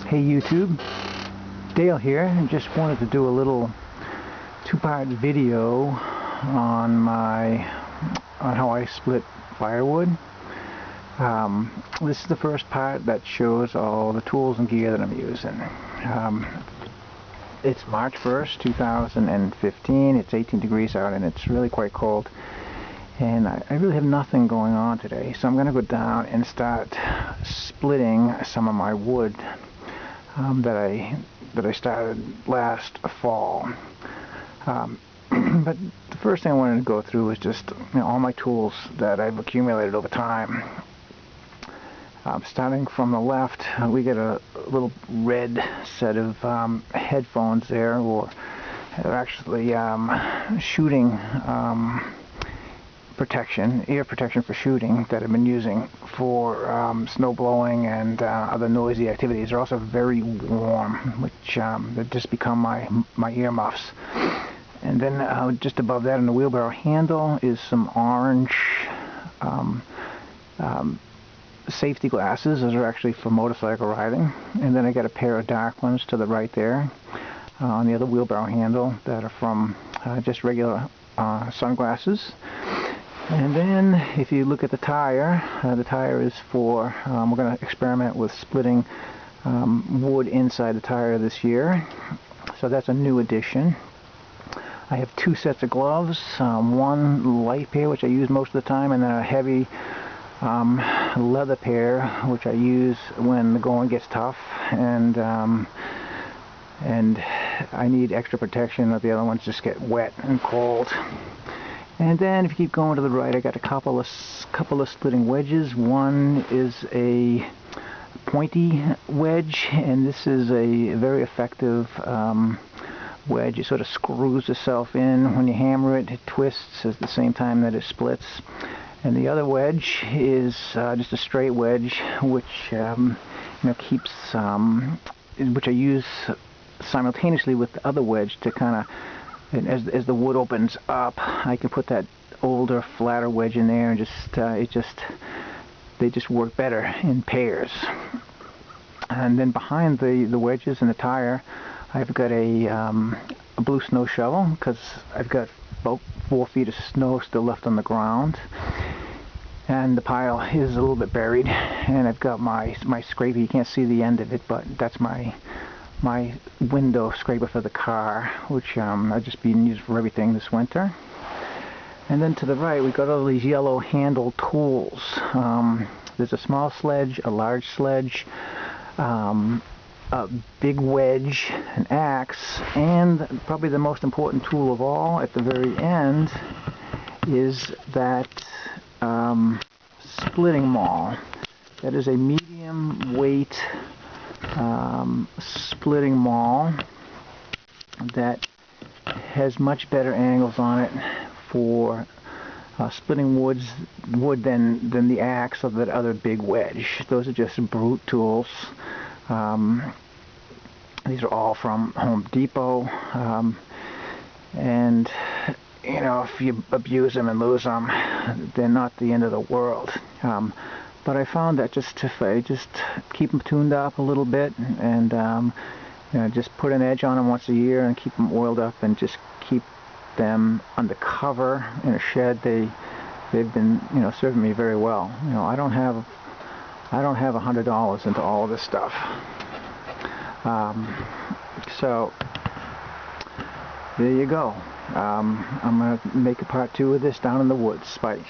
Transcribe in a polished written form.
Hey YouTube, Dale here, and just wanted to do a little two-part video on how I split firewood. This is the first part that shows all the tools and gear that I'm using. It's March 1st, 2015. It's 18 degrees out and it's really quite cold. And I really have nothing going on today, so I'm going to go down and start splitting some of my wood that I started last fall. But the first thing I wanted to go through is just all my tools that I've accumulated over time. Starting from the left, we get a little red set of headphones there, or they're actually shooting protection, ear protection for shooting, that I've been using for snow blowing and other noisy activities. They're also very warm, which they've just become my ear muffs. And then just above that on the wheelbarrow handle is some orange safety glasses. Those are actually for motorcycle riding. And then I got a pair of dark ones to the right there on the other wheelbarrow handle that are from just regular sunglasses. And then if you look at the tire is for, we're going to experiment with splitting wood inside the tire this year. So that's a new addition. I have two sets of gloves, one light pair which I use most of the time, and then a heavy leather pair which I use when the going gets tough and I need extra protection, or the other ones just get wet and cold. And then if you keep going to the right, I got a couple of splitting wedges. One is a pointy wedge, and this is a very effective wedge. It sort of screws itself in. When you hammer it, it twists at the same time that it splits. And the other wedge is just a straight wedge, which keeps, which I use simultaneously with the other wedge to kind of, as the wood opens up, I can put that older, flatter wedge in there, and they just work better in pairs. And then behind the wedges in the tire, I've got a blue snow shovel, because I've got about 4 feet of snow still left on the ground, and the pile is a little bit buried. And I've got my scraper. You can't see the end of it, but that's my window scraper for the car, which I've just been using for everything this winter. And then to the right, we've got all these yellow handle tools. There's a small sledge, a large sledge, a big wedge, an axe, and probably the most important tool of all at the very end is that splitting maul. That is a medium weight splitting maul that has much better angles on it for splitting wood than the axe or that other big wedge. Those are just brute tools. These are all from Home Depot, and if you abuse them and lose them, they're not the end of the world. But I found that just keep them tuned up a little bit, and just put an edge on them once a year and keep them oiled up, and just keep them under cover in a shed. They've been serving me very well. I don't have $100 into all of this stuff. So there you go. I'm gonna make a part 2 of this down in the woods. Bye.